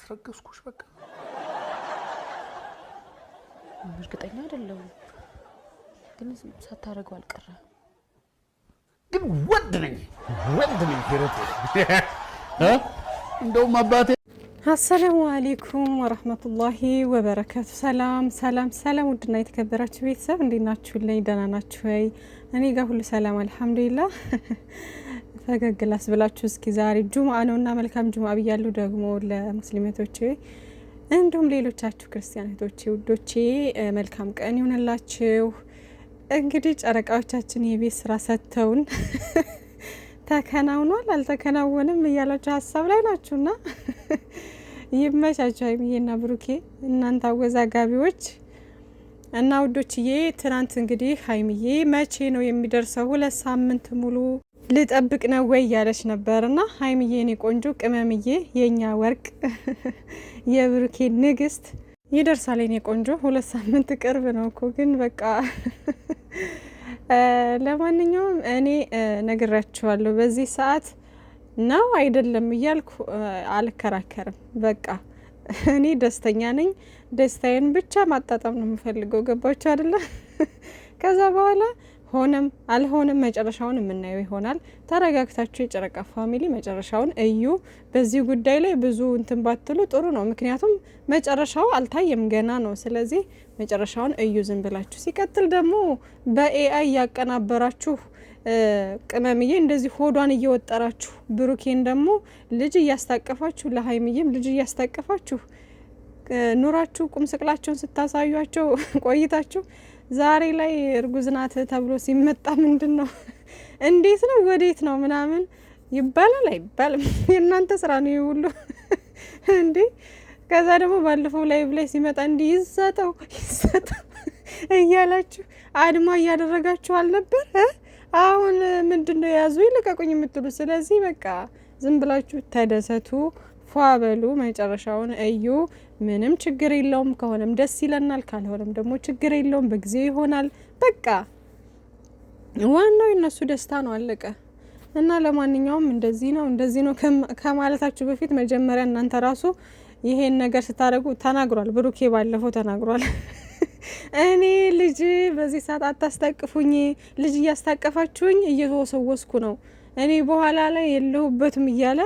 አስረገዝኩሽ በቃ እርግጠኛ አይደለሁም ግን ሳታረጋው አልቀረ ግን ወንድ ነኝ ሄረቴ እንደውም አባቴ አሰላሙ አለይኩም ወራህመቱላሂ ወበረካቱ ሰላም ውድና የተከበራችሁ ቤተሰብ እንዴት ናችሁልኝ ደህና ናችሁ ወይ እኔ ጋር ሁሉ ሰላም አልহামዱሊላህ ፈገግላስ ብላችሁ እስኪ ዛሬ ጁምአ ነውና መልካም ጁምአ ብያለሁ ደግሞ ለሙስሊሞች እንዲሁም ሌሎቻችሁ ክርስቲያኖች ውዶቼ መልካም ቀን ይሁንላችሁ እንግዲህ ጨረቃዎቻችን የቤት ስራ ሰተውን ተከናውኗል አልተከናወንም እያላችሁ ሐሳብ ላይ ናችሁና ይመቻችሁ ሀይሚዬና ብሩኬ እናንተ አወዛጋቢዎች እና ውዶችዬ ትናንት እንግዲህ ሀይሚዬ መቼ ነው የሚደርሰው 2 ሳምንት ሙሉ ልጠብቅ ነው ወይ ያለች ነበርና ሀይሚዬ እኔ ቆንጆ ቅመምዬ የኛ ወርቅ የብሩኬ ንግስት ይደርሳል እኔ ቆንጆ 2 ሳምንት ቅርብ ነው እኮ ግን በቃ ለማንኛውም እኔ ነግራችኋለሁ በዚህ ሰዓት ነው አይደለም እያልኩ አልከራከርም በቃ እኔ ደስተኛ ነኝ ደስታዬን ብቻ ማጣጣም ነው የምፈልገው ገባችሁ አይደለ ከዛ በኋላ ሆነም አልሆነም መጨረሻውን የምናየው ይሆናል ተረጋግታችሁ የጨረቃ ፋሚሊ መጨረሻውን እዩ በዚህ ጉዳይ ላይ ብዙ እንትን ባትሉ ጥሩ ነው ምክንያቱም መጨረሻው አልታየም ገና ነው ስለዚህ መጨረሻውን እዩ ዝም ብላችሁ ሲቀጥል ደግሞ በኤአይ ያቀናበራችሁ ቅመምዬ እንደዚህ ሆዷን እየወጠራችሁ ብሩኬን ደግሞ ልጅ እያስታቀፋችሁ ለሀይሚዬም ልጅ እያስታቀፋችሁ ኑራችሁ ቁም ስቅላችሁን ስታሳዩአቸው ቆይታችሁ ዛሬ ላይ እርጉዝ ናት ተብሎ ሲመጣ ምንድነው እንዴት ነው ወዴት ነው ምናምን ይባላል አይባልም የእናንተ ስራ ነው ሁሉ እንዴ ከዛ ደግሞ ባለፈው ላይ ሲመጣ እንዲ ይዘተው እያላችሁ አድማ እያደረጋችሁ አልነበር አሁን ምንድነው ያዙ ይልቀቁኝ የምትሉ ስለዚህ በቃ ዝም ብላችሁ ተደሰቱ ፏበሉ መጨረሻውን እዩ ምንም ችግር የለውም ከሆነም ደስ ይለናል ካልሆነም ደግሞ ችግር የለውም በጊዜው ይሆናል በቃ ዋናው የነሱ ደስታ ነው አለቀ እና ለማንኛውም እንደዚህ ነው ከማለታችሁ በፊት መጀመሪያ እናንተ ራሱ ይሄን ነገር ስታደርጉ ተናግሯል ብሩኬ ባለፈው ተናግሯል እኔ ልጅ በዚህ ሰዓት አታስታቅፉኝ ልጅ እያስታቀፋችሁኝ እየተወሰወስኩ ነው እኔ በኋላ ላይ የለሁበትም እያለ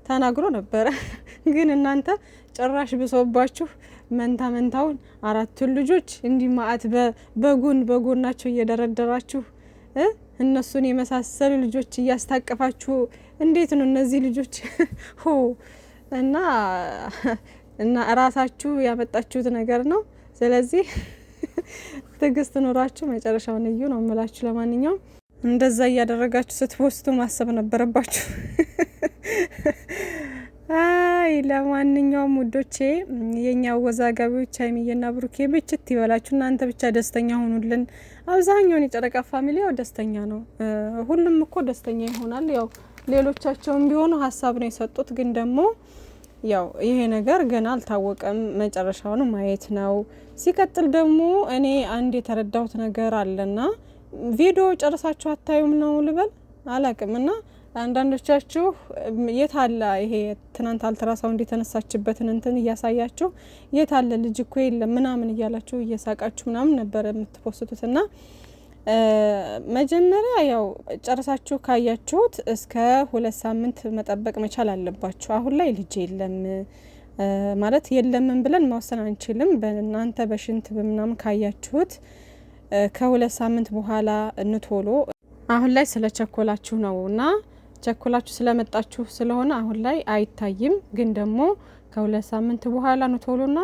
ተናግሮ ነበር ግን እናንተ ጭራሽ ብሶባችሁ መንታውን 4 ልጆች እንዲማአት በጎናቸው እየደረደራችሁ እነሱን የመሳሰሉ ልጆች እያስታቀፋችሁ እንዴት ነው እነዚህ ልጆች እና ራሳችሁ ያመጣችሁት ነገር ነው ስለዚህ ትግስት ኖራችሁ መጨረሻውን እዩ ነው የምላችሁ ለማንኛውም እንደዛ እያደረጋችሁ ስትፖስቱ ማሰብ ነበረባችሁ አይ ለማንኛውም ውዶቼ የኛ ወዛጋቢዎች ሀይሚዬና ብሩኬ ብቻት ይበላችሁ እናንተ ብቻ ደስተኛ ሆኑልን አብዛኛውን የጨረቃ ፋሚሊ ያው ደስተኛ ነው ሁሉም እኮ ደስተኛ ይሆናል ያው ሌሎቻቸውም ቢሆኑ ሀሳብ ነው የሰጡት ግን ደግሞ ያው ይሄ ነገር ገና አልታወቀም መጨረሻውን ማየት ነው ሲቀጥል ደግሞ እኔ አንድ የተረዳሁት ነገር አለና ቪዲዮ ጨርሳችሁ አታዩም ነው ልበል አላቅምና አንዳንዶቻችሁ የታለ ይሄ ትናንት አልትራሳውንድ የተነሳችበትን እንትን እያሳያችሁ የታለ ልጅ እኮ የለም ምናምን እያላችሁ እየሳቃችሁ ምናምን ነበር የምትፖስቱትና መጀመሪያ ያው ጨርሳችሁ ካያችሁት እስከ 2 ሳምንት መጠበቅ መቻል አለባችሁ አሁን ላይ ልጅ የለም ማለት የለምን ብለን መወሰን አንችልም በእናንተ በሽንት በምናምን ካያችሁት ከ2 ሳምንት በኋላ እንቶሎ አሁን ላይ ስለቸኮላችሁ ነውና ቸኮላችሁ ስለመጣችሁ ስለሆነ አሁን ላይ አይታይም ግን ደግሞ ከ2 ሳምንት በኋላ ነው ቶሎና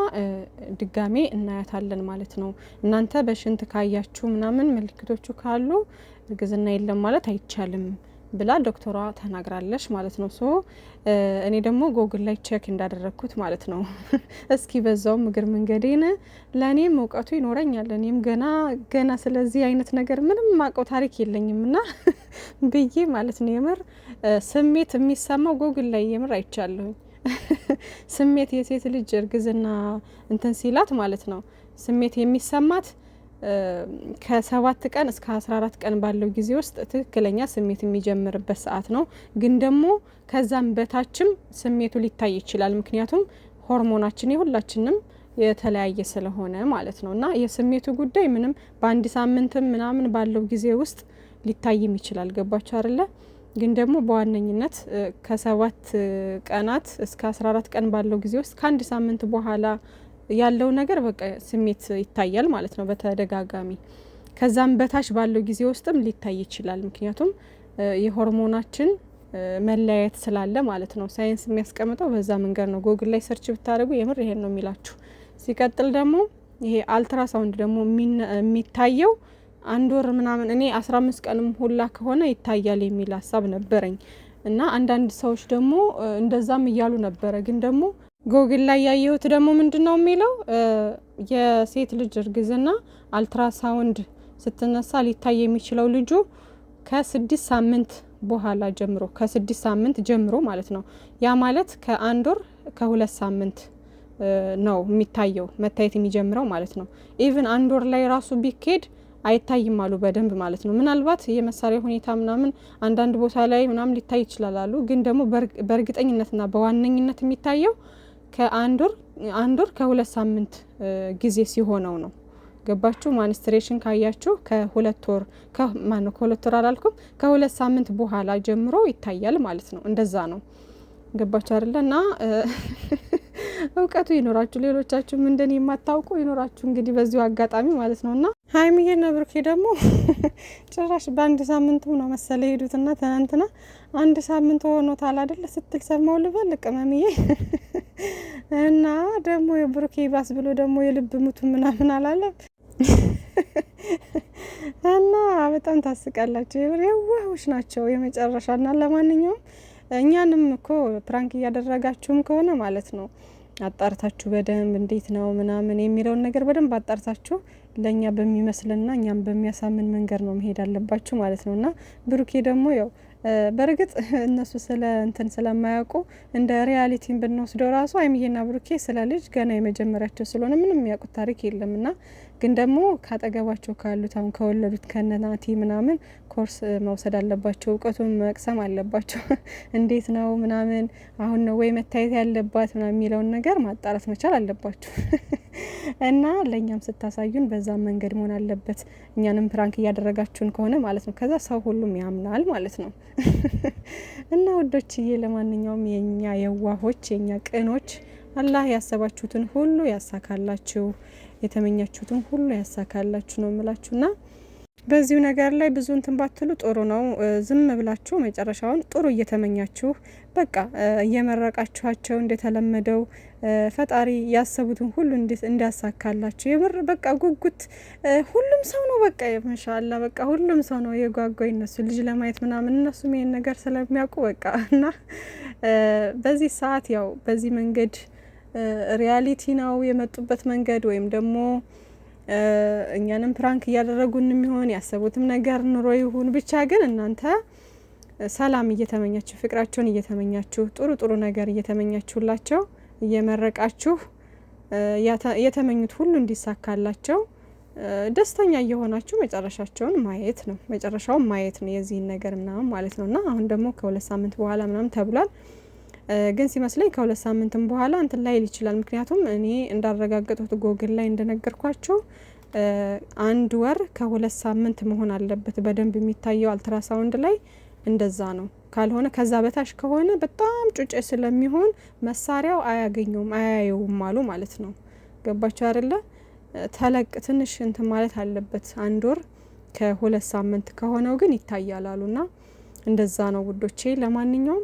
ድጋሜ እናያታለን ማለት ነው እናንተ በሽንት ካያችሁ ምናምን ምልክቶቹ ካሉ እርግዝና የለም ማለት አይቻልም ብላ ዶክተሯ ተናግራለች ማለት ነው ሶ እኔ ደግሞ ጎግል ላይ ቼክ እንዳደረኩት ማለት ነው እስኪ በዛው ምግር መንገዴን ለኔም እውቀቱ ይኖረኛል እኔም ገና ስለዚህ አይነት ነገር ምንም ማቀው ታሪክ የለኝምና ብዬ ማለት ነው የምር ስሜት የሚሰማው ጎግል ላይ የምር አይቻለሁ ስሜት የሴት ልጅ እርግዝና እንትን ሲላት ማለት ነው ስሜት የሚሰማት ከ7 ቀን እስከ 14 ቀን ባለው ጊዜ ውስጥ ትክክለኛ ስሜት የሚጀምርበት ሰዓት ነው ግን ደግሞ ከዛም በታችም ስሜቱ ሊታይ ይችላል ምክንያቱም ሆርሞናችን የሁላችንም የተለያየ ስለሆነ ማለት ነው እና የስሜቱ ጉዳይ ምንም በአንድ ሳምንትም ምናምን ባለው ጊዜ ውስጥ ሊታይም ይችላል። ገባችሁ አይደለ? ግን ደግሞ በዋነኝነት ከ7 ቀናት እስከ 14 ቀን ባለው ጊዜ ውስጥ ከአንድ ሳምንት በኋላ ያለው ነገር በቃ ስሜት ይታያል ማለት ነው በተደጋጋሚ። ከዛም በታች ባለው ጊዜ ውስጥም ሊታይ ይችላል። ምክንያቱም የሆርሞናችን መለያየት ስላለ ማለት ነው። ሳይንስ የሚያስቀምጠው በዛ መንገድ ነው። ጎግል ላይ ሰርች ብታደርጉ የምር ይሄን ነው የሚላችሁ። ሲቀጥል ደግሞ ይሄ አልትራሳውንድ ደግሞ የሚታየው 1 ወር ምናምን እኔ 15 ቀንም ሁላ ከሆነ ይታያል የሚል ሀሳብ ነበረኝ እና አንዳንድ ሰዎች ደግሞ እንደዛም እያሉ ነበረ። ግን ደግሞ ጎግል ላይ ያየሁት ደግሞ ምንድነው የሚለው የሴት ልጅ እርግዝና አልትራሳውንድ ስትነሳ ሊታይ የሚችለው ልጁ ከ6 ሳምንት በኋላ ጀምሮ ከ6 ሳምንት ጀምሮ ማለት ነው። ያ ማለት ከ1 ወር ከ2 ሳምንት ነው የሚታየው መታየት የሚጀምረው ማለት ነው። ኢቭን 1 ወር ላይ ራሱ ቢኬድ አይታይም አሉ በደንብ ማለት ነው። ምናልባት የመሳሪያ ሁኔታ ምናምን አንዳንድ ቦታ ላይ ምናምን ሊታይ ይችላል አሉ። ግን ደግሞ በእርግጠኝነትና በዋነኝነት የሚታየው ከ1 ወር ከ2 ሳምንት ጊዜ ሲሆነው ነው። ገባችሁ? ማንስትሬሽን ካያችሁ ከ2 ወር ከ2 ወር አላልኩም ከ2 ሳምንት በኋላ ጀምሮ ይታያል ማለት ነው። እንደዛ ነው። ገባችሁ አይደለ? እና እውቀቱ ይኖራችሁ፣ ሌሎቻችሁም እንደኔ የማታውቁ ይኖራችሁ እንግዲህ በዚሁ አጋጣሚ ማለት ነውና ሀይሚዬና ብሩኬ ደግሞ ጭራሽ በአንድ ሳምንቱ ነው መሰለ ሄዱትና ትናንትና 1 ሳምንት ሆኖታል አይደለ ስትል ሰማው ልበል ቅመምዬ። እና ደግሞ የብሩኬ ባስ ብሎ ደግሞ የልብ ሙቱ ምናምን አላለም። እና በጣም ታስቃላችሁ። የዋሆች ናቸው የመጨረሻና ለማንኛውም እኛንም እኮ ፕራንክ እያደረጋችሁም ከሆነ ማለት ነው አጣርታችሁ በደንብ እንዴት ነው ምናምን የሚለውን ነገር በደንብ አጣርታችሁ ለኛ በሚመስልና እኛም በሚያሳምን መንገድ ነው መሄድ አለባችሁ ማለት ነውና ብሩኬ ደግሞ ያው በርግጥ እነሱ ስለ እንትን ስለማያውቁ እንደ ሪያሊቲን ብንወስደው ራሱ ሀይሚዬና ብሩኬ ስለ ልጅ ገና የመጀመሪያቸው ስለሆነ ምንም የሚያውቁት ታሪክ የለምና ግን ደግሞ ካጠገባቸው ካሉት አሁን ከወለዱት ከነናቲ ምናምን ኮርስ መውሰድ አለባቸው፣ እውቀቱን መቅሰም አለባቸው። እንዴት ነው ምናምን አሁን ነው ወይ መታየት ያለባት ምናምን የሚለውን ነገር ማጣራት መቻል አለባችሁ። እና ለኛም ስታሳዩን በዛ መንገድ መሆን አለበት። እኛንም ፕራንክ እያደረጋችሁን ከሆነ ማለት ነው ከዛ ሰው ሁሉም ያምናል ማለት ነው። እና ወዶችዬ ለማንኛውም የኛ የዋሆች የኛ ቅኖች አላህ ያሰባችሁትን ሁሉ ያሳካላችሁ፣ የተመኛችሁትን ሁሉ ያሳካላችሁ ነው የምላችሁና በዚሁ ነገር ላይ ብዙ እንትን ባትሉ ጥሩ ነው። ዝም ብላችሁ መጨረሻውን ጥሩ እየተመኛችሁ በቃ እየመረቃችኋቸው እንደተለመደው ፈጣሪ ያሰቡትን ሁሉ እንዲያሳካላችሁ የምር በቃ ጉጉት ሁሉም ሰው ነው በቃ ማሻአላ በቃ ሁሉም ሰው ነው የጓጓይ እነሱ ልጅ ለማየት ምናምን እነሱም ይሄን ነገር ስለሚያውቁ በቃ እና በዚህ ሰዓት ያው በዚህ መንገድ ሪያሊቲ ነው የመጡበት መንገድ ወይም ደግሞ እኛንም ፕራንክ እያደረጉን የሚሆን ያሰቡትም ነገር ኑሮ ይሁን ብቻ ግን እናንተ ሰላም እየተመኛችሁ ፍቅራቸውን እየተመኛችሁ ጥሩ ጥሩ ነገር እየተመኛችሁላቸው እየመረቃችሁ የተመኙት ሁሉ እንዲሳካላቸው ደስተኛ እየሆናችሁ መጨረሻቸውን ማየት ነው መጨረሻውን ማየት ነው የዚህን ነገር ምናምን ማለት ነውና አሁን ደግሞ ከ2 ሳምንት በኋላ ምናምን ተብሏል። ግን ሲመስለኝ ከ2 ሳምንትም በኋላ እንትን ላይ ይችላል። ምክንያቱም እኔ እንዳረጋገጡት ጎግል ላይ እንደነገርኳችሁ 1 ወር ከ2 ሳምንት መሆን አለበት በደንብ የሚታየው አልትራሳውንድ ላይ እንደዛ ነው። ካልሆነ ከዛ በታች ከሆነ በጣም ጩጬ ስለሚሆን መሳሪያው አያገኘውም አያየውም አሉ ማለት ነው። ገባችሁ አይደለ? ተለቅ ትንሽ እንትን ማለት አለበት 1 ወር ከ2 ሳምንት ከሆነው ግን ይታያል አሉና እንደዛ ነው ውዶቼ። ለማንኛውም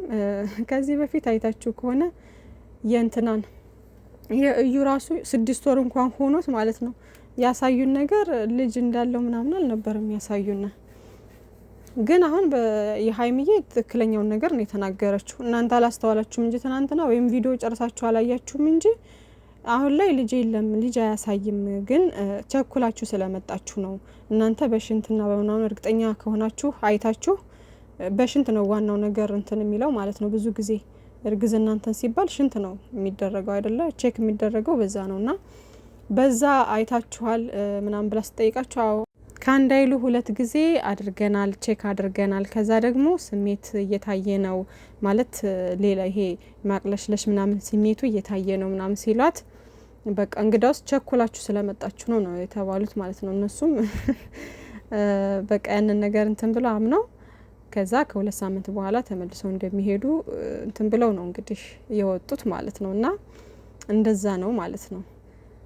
ከዚህ በፊት አይታችሁ ከሆነ የእንትናን የእዩ ራሱ 6 ወር እንኳን ሆኖት ማለት ነው ያሳዩን ነገር ልጅ እንዳለው ምናምን አልነበረም ያሳዩን። ግን አሁን የሀይሚዬ ትክክለኛውን ነገር ነው የተናገረችው። እናንተ አላስተዋላችሁም እንጂ ትናንትና ወይም ቪዲዮ ጨርሳችሁ አላያችሁም እንጂ አሁን ላይ ልጅ የለም ልጅ አያሳይም። ግን ቸኩላችሁ ስለመጣችሁ ነው። እናንተ በሽንትና በምናምን እርግጠኛ ከሆናችሁ አይታችሁ በሽንት ነው ዋናው ነገር እንትን የሚለው ማለት ነው። ብዙ ጊዜ እርግዝና እንትን ሲባል ሽንት ነው የሚደረገው አይደለ? ቼክ የሚደረገው በዛ ነውና በዛ አይታችኋል ምናምን ብላ ስጠይቃችሁ አዎ ከአንድ አይሉ 2 ጊዜ አድርገናል፣ ቼክ አድርገናል። ከዛ ደግሞ ስሜት እየታየ ነው ማለት ሌላ ይሄ ማቅለሽለሽ ምናምን ስሜቱ እየታየ ነው ምናምን ሲሏት በቃ እንግዳውስ ቸኩላችሁ ስለመጣችሁ ነው የተባሉት ማለት ነው። እነሱም በቃ ያንን ነገር እንትን ብለው አምነው ከዛ ከ2 ሳምንት በኋላ ተመልሰው እንደሚሄዱ እንትን ብለው ነው እንግዲህ የወጡት ማለት ነው። እና እንደዛ ነው ማለት ነው።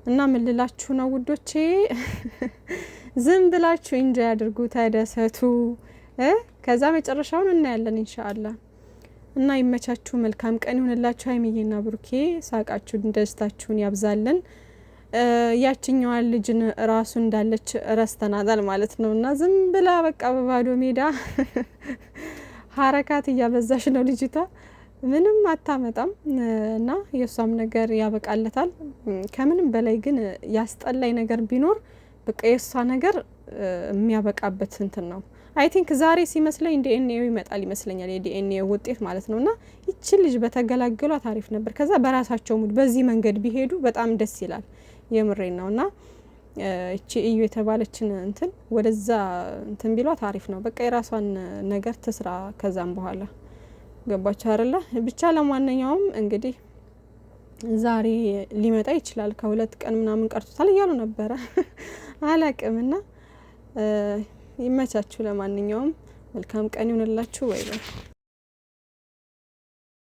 እና ምን ልላችሁ ነው ውዶቼ ዝም ብላችሁ ኢንጆይ አድርጉ፣ ተደሰቱ። ከዛ መጨረሻውን እናያለን ኢንሻአላህ። እና ይመቻችሁ፣ መልካም ቀን ይሁንላችሁ። ሀይሚዬና ብሩኬ ሳቃችሁን ደስታችሁን ያብዛልን። ያችኛዋን ልጅን ራሱ እንዳለች ረስተናታል ማለት ነው። እና ዝም ብላ በቃ በባዶ ሜዳ ሀረካት እያበዛሽ ነው ልጅቷ፣ ምንም አታመጣም። እና የሷም ነገር ያበቃለታል። ከምንም በላይ ግን ያስጠላይ ነገር ቢኖር በቃ የሷ ነገር የሚያበቃበት እንትን ነው። አይ ቲንክ ዛሬ ሲመስለኝ ዲኤንኤው ይመጣል ይመስለኛል፣ የዲኤንኤው ውጤት ማለት ነውና ይቺ ልጅ በተገላገሏት አሪፍ ነበር። ከዛ በራሳቸው ሙድ በዚህ መንገድ ቢሄዱ በጣም ደስ ይላል። የምሬን ነውና እቺ እዩ የተባለችን እንትን ወደዛ እንትን ቢሏት አሪፍ ነው። በቃ የራሷን ነገር ትስራ ከዛም በኋላ ገባችሁ አይደለ? ብቻ ለማንኛውም እንግዲህ ዛሬ ሊመጣ ይችላል፣ ከ2 ቀን ምናምን ቀርቶታል እያሉ ነበረ አላቅምና ይመቻችሁ። ለማንኛውም መልካም ቀን ይሁንላችሁ። ወይ